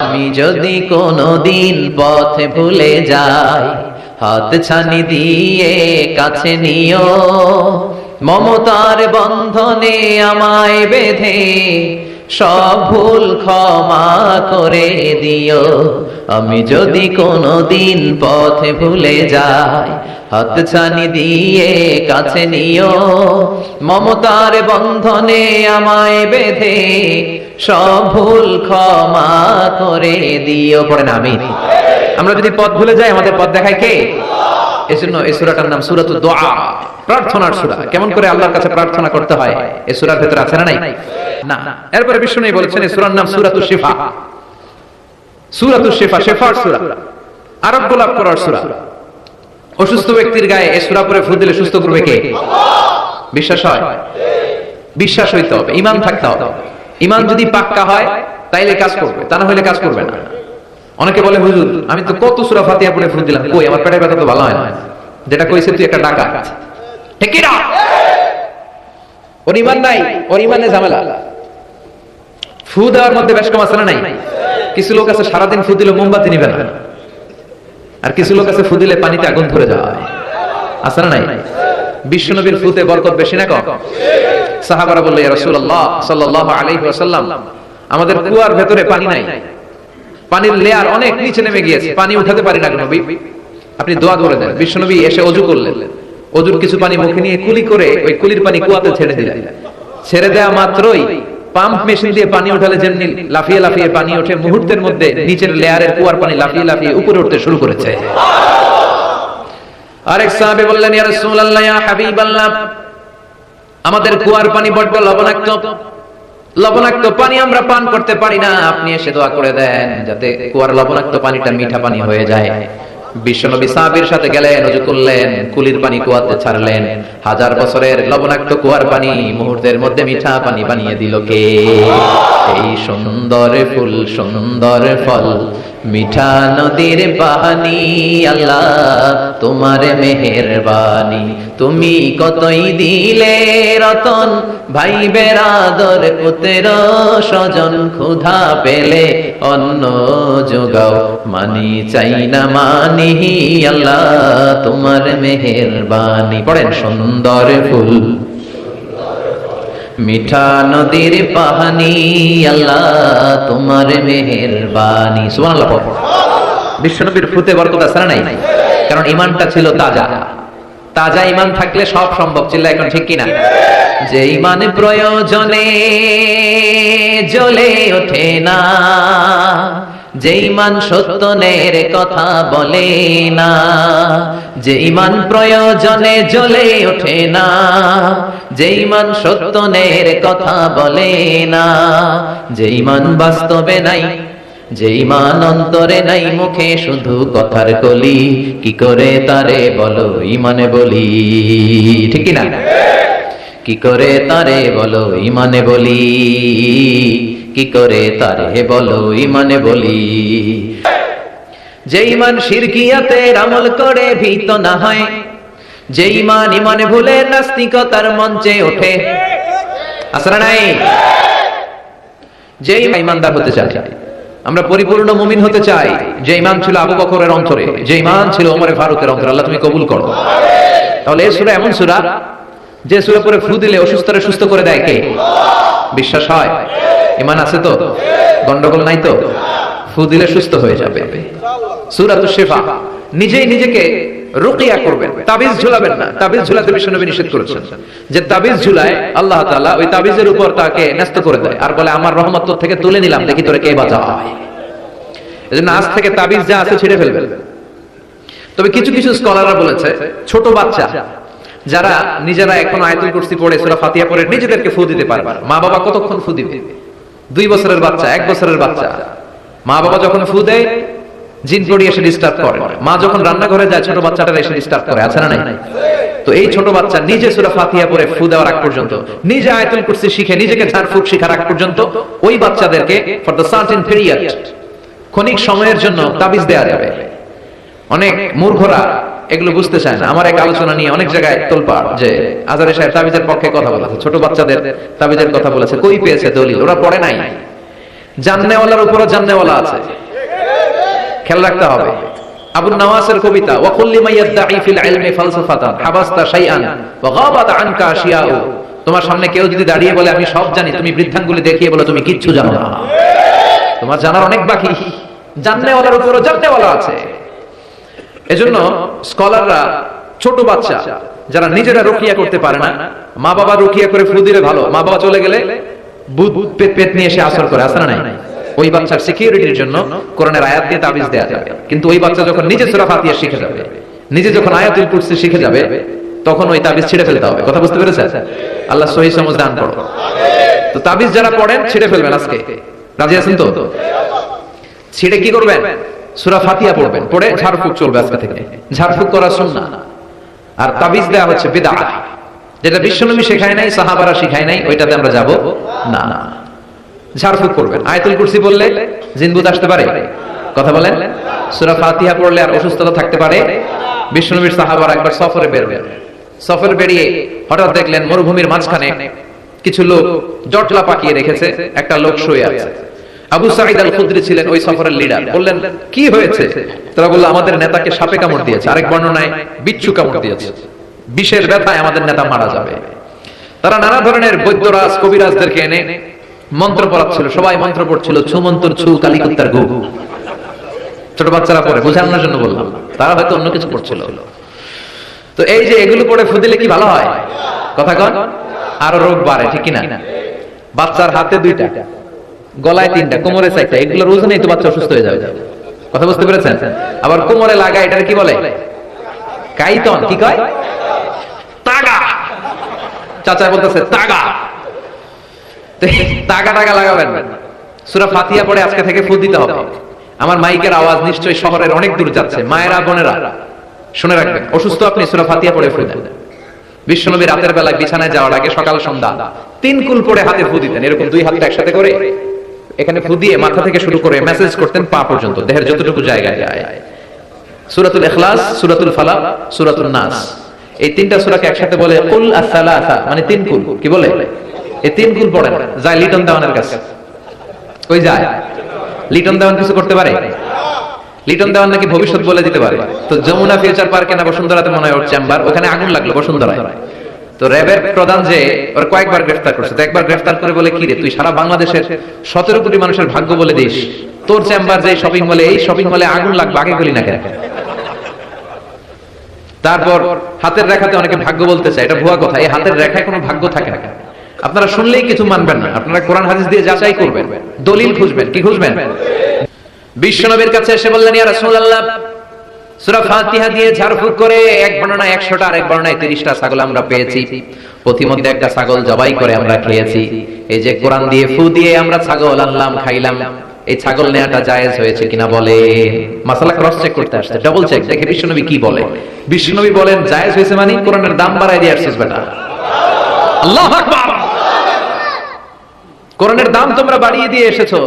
আমি যদি কোনদিন পথে ভুলে যাই, হাত ছানি দিয়ে কাছে নিও, মমতার বন্ধনে আমায় বেঁধে সব ভুল ক্ষমা করে দিও। আমি যদি কোনদিন পথে ভুলে যাই, হাত ছানি দিয়ে কাছে নিও, মমতার বন্ধনে আমায় বেঁধে সব ভুল ক্ষমা করে দিও। পড়েন আমিন। আমরা যদি পথ ভুলে যাই, আমাদের পথ দেখায় কে? এজন্য এই সূরাটার নাম সূরাতুদ দুআ, প্রার্থনার সূরা। কেমন করে আল্লাহর কাছে প্রার্থনা করতে হয় এই সূরার ভিতরে আছে না নাই? না। এরপরে বিষ্ণু বলেছেন এই সূরার নাম সূরাতুশ শিফা। সূরাতুশ শিফা, শিফার সূরা, আরোগ্য লাভ করার সূরা। অসুস্থ ব্যক্তির গায়ে এই সূরা পড়ে ফু দিলে সুস্থ করবে কে? বিশ্বাস হয়? বিশ্বাস হইতে হবে, ঈমান থাকতে হবে। ঈমান যদি পাক্কা হয় তাইলে কাজ করবে, তা না হলে কাজ করবে না। অনেকে বলে, হুজুর আমি তো কত সূরা ফাতিহা পড়ে ফু দিলাম, কই আমার পেটের ব্যথা তো ভালো হয় না। যেটা কইছে তুই একটা ডাকাত, ঠিক কি না? ওর ঈমান নাই, ওর ঈমানে ঝামেলা। ফু দেওয়ার মধ্যে বেশ কম আছে না নাই? কিছু লোক আছে সারাদিন ফু দিলে মোমবাতি নিবে না, আর কিছু লোক আছে ফু দিলে পানিতে আগুন ধরে যায়, আছে না নাই? বিশ্বনবীর ফুতে বরকত বেশি না কম? সাহাবারা বলল, ইয়া রাসূলুল্লাহ সাল্লাল্লাহু আলাইহি ওয়াসাল্লাম, আমাদের কুয়ার ভেতরে পানি নাই, পানির লেয়ার অনেক নিচে নেমে গিয়েছে, পানি উঠাতে পারি না নবী, আপনি দোয়া করে দেন। বিশ্বনবী এসে ওযু করলেন, ওযুর কিছু পানি মুখে নিয়ে কুলি করে ওই কুলির পানি কুয়াতে ছেড়ে দিলেন। ছেড়ে দেওয়া মাত্রই পাম্প মেশিন দিয়ে পানি উঠালে যেমনি লাফিয়ে লাফিয়ে পানি ওঠে, মুহূর্তের মধ্যে নিচের লেয়ারের কুয়ার পানি লাফিয়ে লাফিয়ে উপরে উঠতে শুরু করেছে। আরেক সাহাবী বললেন, ইয়া রাসূলুল্লাহ, ইয়া হাবিবাল্লাহ, আমাদের কুয়ার পানি বড্ড লবণাক্ত, লবণাক্ত পানি আমরা পান করতে পারি না, আপনি এসে দোয়া করে দেন যাতে কুয়ার লবণাক্ত পানিটা মিঠা পানি হয়ে যায়। বিশ্বনবী সাহাবীর সাথে গেলেন, ওযু করলেন, কুলির পানি কুয়াতে ছাড়লেন। 1000 বছরের লবণাক্ত কুয়ার পানি মুহূর্তের মধ্যে মিঠা পানি বানিয়ে দিল কে? এই সুন্দর ফুল, সুন্দর ফল, মিঠা নদীর পানি, আল্লাহ তোমার মেহেরবানি। তুমি কতই দিলে রতন, ভাই বেরাদর পুত্র স্বজন, ক্ষুধা পেলে অন্ন যোগাও, মানি চাই না মানি, আল্লাহ তোমার মেহেরবানি। পড়েন, সুন্দর ফুল, মিঠা নদীর পানি, আল্লাহ তোমার মেহেরবানি। সুবহানাল্লাহ। বিশ্বনবীর ফুতে বরকত আছে না নাই? কারণ ঈমানটা ছিল তাজা। তাজা ঈমান থাকলে সব সম্ভব। চিল্লা এখন ঠিক কিনা? যে ঈমান প্রয়োজনে জ্বলে ওঠে না, যে ঈমান সত্যের কথা বলে না, যে ঈমান প্রয়োজনে জ্বলে ওঠে না, যে ঈমান সত্যের কথা বলে না, যে ঈমান বাস্তবে নাই, যে ঈমান অন্তরে নাই, মুখে শুধু কথার কলি, কি করে তারে বলো ঈমানে বলি, ঠিক কি না? কি করে তারে বলো ঈমানে বলি, কি করে তারে বলো ঈমানে বলি। যে ঈমান শিরকিয়াতের আমল করে ভীত না হয়, যে ঈমান ঈমানে ভুলে নাস্তিকতার মঞ্চে ওঠে, আছে না নাই? যে ঈমানদার হতে চায়, আমরা পরিপূর্ণ মুমিন হতে চাই, যে ঈমান ছিল আবু বকরের অন্তরে, যে ঈমান ছিল ওমর ফারুকের অন্তরে, আল্লাহ তুমি কবুল করো। তাহলে এই সূরা এমন সূরা যে সূরা পড়ে ফু দিলে অসুস্থরে সুস্থ করে দেয় কে? বিশ্বাস হয়? ঈমান আছে তো? গন্ডগোল নাই তো? ফু দিলে সুস্থ হয়ে যাবে। সূরাতুশ শিফা। নিজেই নিজেকে রুকিয়া করবেন, তাবিজ ঝুলাবেন না। তাবিজ ঝুলাতে বিশ্বনবী নিষেধ করেছেন। যে তাবিজ ঝুলায় আল্লাহ তাআলা ওই তাবিজের উপর তাকে ন্যস্ত করে দেয় আর বলে, আমার রহমত তোর থেকে তুলে নিলাম, দেখি তোরে কে বাঁচায়। এজন্য আজ থেকে তাবিজ যা আছে ছেড়ে ফেলবেন। তবে কিছু কিছু স্কলাররা বলেছে, ছোট বাচ্চা যারা নিজেরা এখনো আয়াতুল কুরসি পড়ে, সূরা ফাতিহা পড়ে নিজেদেরকে ফু দিতে পারবে, মা বাবা কতক্ষণ ফু দিবে? 2 বছরের বাচ্চা, 1 বছরের বাচ্চা, মা বাবা যখন ফু দেয় জিন পড়ি এসে ডিস্টার্ব করে, মা যখন রান্নাঘরে যায় ছোট বাচ্চাটা এসে ডিস্টার্ব করে, আছে না নাই? তো এই ছোট বাচ্চা নিজে সূরা ফাতিহা পড়ে ফু দেওয়ার আগ পর্যন্ত, নিজে আয়াতুল কুরসি শিখে নিজেকে ঝাড়ফুঁক শিখার আগ পর্যন্ত ওই বাচ্চাদেরকে ফর দ্য সার্টেন পিরিয়ড, ক্ষণিক সময়ের জন্য তাবিজ দেয়া যাবে। অনেক মূর্খরা এগুলো বুঝতে চায় না। আমার এক আলোচনা নিয়ে অনেক জায়গায় তোলপাড় যে আজহারি সাহেব তাবিজের পক্ষে কথা বলেছে, ছোট বাচ্চাদের তাবিজের কথা বলেছে, কই পেয়েছে দলিল? ওরা পড়ে নাই। জান্নেওয়ালার উপরও জান্নেওয়ালা আছে, খেয়াল রাখতে হবে। আবু নওয়াসের কবিতা, ওয়া কুল্লি মাইয়াদাঈ ফিল ইলমি ফালসাফাতান হাবাসতা শাইআন ওয়া গাবাত আনকা আশিয়াউ। তোমার সামনে কেউ যদি দাঁড়িয়ে বলে আমি সব জানি, তুমি বৃদ্ধাঙ্গুলি দেখিয়ে বলো তুমি কিচ্ছু জানো না, তোমার জানার অনেক বাকি। জান্নেওয়ালার উপরও জান্নেওয়ালা আছে। এজন্য স্কলাররা ছোট বাচ্চা যারা নিজেরা রুকিয়া করতে পারে না, মা বাবা রুকিয়া করে ফু দিলে ভালো, মা বাবা চলে গেলে ভূত পেট নিয়ে এসে আসর করে, আসে না নাই? ওই বাচ্চার সিকিউরিটির জন্য কোরআনের আয়াত দিয়ে তাবিজ দেয়া যাবে। কিন্তু ওই বাচ্চা যখন নিজে সূরা ফাতিহা শিখে যাবে, নিজে যখন আয়াতুল কুরসি শিখে যাবে, তখন ওই তাবিজ ছিঁড়ে ফেলতে হবে। কথা বুঝতে পেরেছেন? আল্লাহ সহিহ সমঝ দান করুন। তো তাবিজ যারা পড়েন ছিঁড়ে ফেলবেন আজকে, রাজি আছেন তো? ছিঁড়ে কি করবেন? সূরা ফাতিহা পড়বেন, পড়ে ঝাড়ফুঁক চলবে আজকে থেকে। ঝাড়ফুঁক করা সুন্নাহ। আর তাবিজ দেয়া হচ্ছে বিদআত, যেটা বিশ্বনবী শেখায় নাই, সাহাবারা শেখায় নাই, ওইটাতে আমরা যাব না। ঝাড়ফুঁক করবেন। আয়াতুল কুরসি বললে জিনভূত আসতে পারে? কথা বলেন। সূরা ফাতিহা পড়লে আর অসুস্থতা থাকতে পারে? বিশ্বনবীর সাহাবারা একবার সফরে বের হলেন। সফরে বেরিয়ে হঠাৎ দেখলেন মরুভূমির মাঝখানে কিছু লোক জটলা পাকিয়ে রেখেছে, একটা লোক শুয়ে আছে। আবু সাঈদ আল খুদরি ছিলেন ওই সফরের লিডার। বললেন কি হয়েছে? তারা বলল আমাদের নেতাকে সাপে কামড় দিয়েছে, আরেক বর্ণনায় বিচ্ছু কামড় দিয়েছে, বিষের ব্যথায় আমাদের নেতা মারা যাবে। তারা নানা ধরনের বৈদ্যরাজ কবিরাজদেরকে এনে মন্ত্র পড়াচ্ছিল, সবাই মন্ত্র পড়ছিল, ছু মন্ত্র ছু কালিকুত্তার গু। ছোট বাচ্চারা পড়ে, বোঝানোর জন্য বললাম, তারা হয়তো অন্য কিছু পড়ছিল। তো এই যে এগুলো পড়ে ফু দিলে কি ভালো হয়? কথা কন, আরো রোগ বাড়ে, ঠিক কিনা? বাচ্চার হাতে 2টা, গলায় 3টা, কোমরে 4টা, এগুলোর ওজনেই তো বাচ্চা অসুস্থ হয়ে যাবে। কথা বুঝতে পেরেছেন? আবার কোমরে লাগায়, এটার কি বলে? কাইতন। কি কয়? তাগা। চাচা বলতেছে তাগা। তাগা টাগা লাগাবেন। সূরা ফাতিহা পড়ে আজকে থেকে ফু দিতে হবে। আমার মাইকের আওয়াজ নিশ্চয়ই শহরের অনেক দূর যাচ্ছে, মায়েরা বোনেরা শুনে রাখবেন। অসুস্থ আপনি সূরা ফাতিহা পড়ে ফু দেন। বিশ্বনবী রাতের বেলায় বিছানায় যাওয়ার আগে সকাল সন্ধ্যা 3 কুল পড়ে হাতে ফু দিতেন, এরকম 2 হাতটা একসাথে করে এখানে ফু দিয়ে মাথা থেকে শুরু করে মেসেজ করতেন পা পর্যন্ত, দেহের যতটুকু জায়গায় যায়। সূরাতুল ইখলাস, সূরাতুল ফালাক, সূরাতুন নাস, এই 3টা সূরাকে একসাথে বলে কুল আস-সালাসা, মানে 3 কুল। কি বলে? এই 3 কুল পড়েন। যায় লিটন দেওয়ানের কাছে। কই যায়? লিটন দেওয়ান কিছু করতে পারে? লিটন দেওয়ান নাকি ভবিষ্যৎ বলে দিতে পারে। তো যমুনা ফিউচার পার্কে না বসুন্ধরাতে মনে হয় ওর চেম্বার, ওখানে আগুন লাগলো বসুন্ধরায়। তো র‍্যাবের প্রধান যে ওর কয়েকবার গ্রেফতার করছে, তো একবার গ্রেফতার করে বলে কি রে তুই সারা বাংলাদেশের 17 কোটি মানুষের ভাগ্য বলে দিস, তোর চেম্বার যে শপিং মলে, এই শপিং মলে আগুন লাগবে, আগে গলি না কেন? তারপর হাতের রেখাতে অনেকে ভাগ্য বলতে চায়, এটা ভুয়া কথা। এই হাতের রেখায় কোনো ভাগ্য থাকে না। আপনারা শুনলেই কিছু মানবেন না, আপনারা কোরআন হাদিস দিয়ে যাচাই করবেন, দলিল খুঁজবেন। কি খুঁজবেন? বিশ্বনবীর কাছে এসে বললেন ইয়া রাসূলুল্লাহ, সূরা ফাতিহা দিয়ে ঝাড়ফুঁক করে এক বর্ণনায় 100টা, আরেক বর্ণনায় 30টা ছাগল আমরা পেয়েছি। প্রতিমধ্যে একটা ছাগল জবাই করে আমরা খেয়েছি। এই যে কোরআন দিয়ে ফু দিয়ে আমরা ছাগল আনলাম, খাইলাম, এই ছাগল নেওয়াটা জায়েজ হয়েছে কিনা বলে। মাসালা ক্রস চেক করতে আসছে, ডাবল চেক, দেখে বিশ্বনবী কি বলে। বিশ্বনবী বলেন জায়েজ হয়েছে মানে কোরআনের দাম বাড়ায় দিয়ে আসছিস বেটা। আল্লাহু আকবার। কোরআনের দাম তোমরা বাড়িয়ে দিয়ে এসেছো।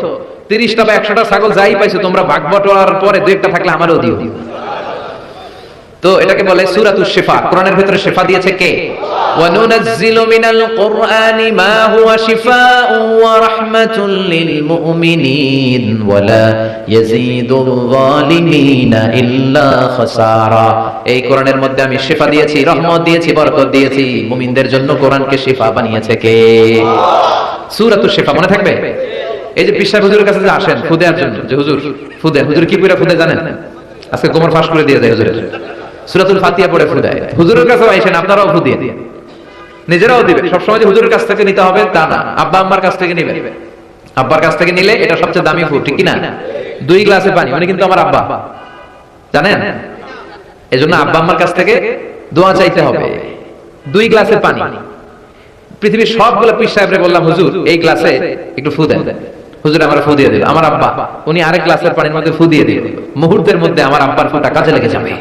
30টা বা 100টা ছাগল যাই পাইছো তোমরা, ভাগ বটোয়ারার পরে 2-1টা থাকলে আমারও দিও। তো এটাকে বলে সূরাতুশ শিফা। কোরআনের ভিতরে শিফা দিয়েছে কে? ওয়া নুনাজ্জিলু মিনাল কুরআনি মা হুয়া শিফাউন ওয়া রাহমাতুল লিল মুমিনিন ওয়া লা ইয়াজিদুল যালিমিনা ইল্লা খাসারা। এই কোরআনের মধ্যে আমি শিফা দিয়েছি, রহমত দিয়েছি, বরকত দিয়েছি। মুমিনদের জন্য কোরআনকে শিফা বানিয়েছে কে? সূরাতুশ শিফা মনে থাকবে। এই যে পিশা হুজুরের কাছে যে আসেন ফু দেওয়ার জন্য, যে হুজুর ফু দেন, হুজুর কি কইরা ফু দেয় জানেন? আজকে কোমর ফাঁস করে দিয়ে দেয় হুজুরের। সূরাতুল ফাতিহা পড়ে ফু দেয়। হুজুরের কাছে আইসেন, আপনারাও ফু দিয়ে দিন, নিজেরাও দিবেন। সবসময় যে হুজুরের কাছ থেকে নিতে হবে তা না, আব্বা আম্মার কাছ থেকে নিবেন। আব্বার কাছ থেকে নিলে এটা সবচেয়ে দামি ফু, ঠিক কিনা? 2 গ্লাসে পানি, মানে কিন্তু আমার আব্বা, জানেন? এজন্য আব্বা আম্মার কাছ থেকে দোয়া চাইতে হবে। 2 গ্লাসে পানি। পৃথিবীর সবগুলো পীর সাহেবরে বললাম হুজুর এই গ্লাসে একটু ফু দেন, হুজুর আমার ফু দিয়ে দিল। আমার আব্বা উনি আরেক গ্লাসের পানির মধ্যে ফু দিয়ে দিল। মুহূর্তের মধ্যে আমার আব্বার ফুটা কাজে লেগে যাবে।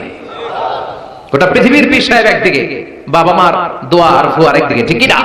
গোটা পৃথিবীর পীর সাহেব একদিকে, বাবা মার দোয়া আর ফু আরেকদিকে, ঠিক কি না?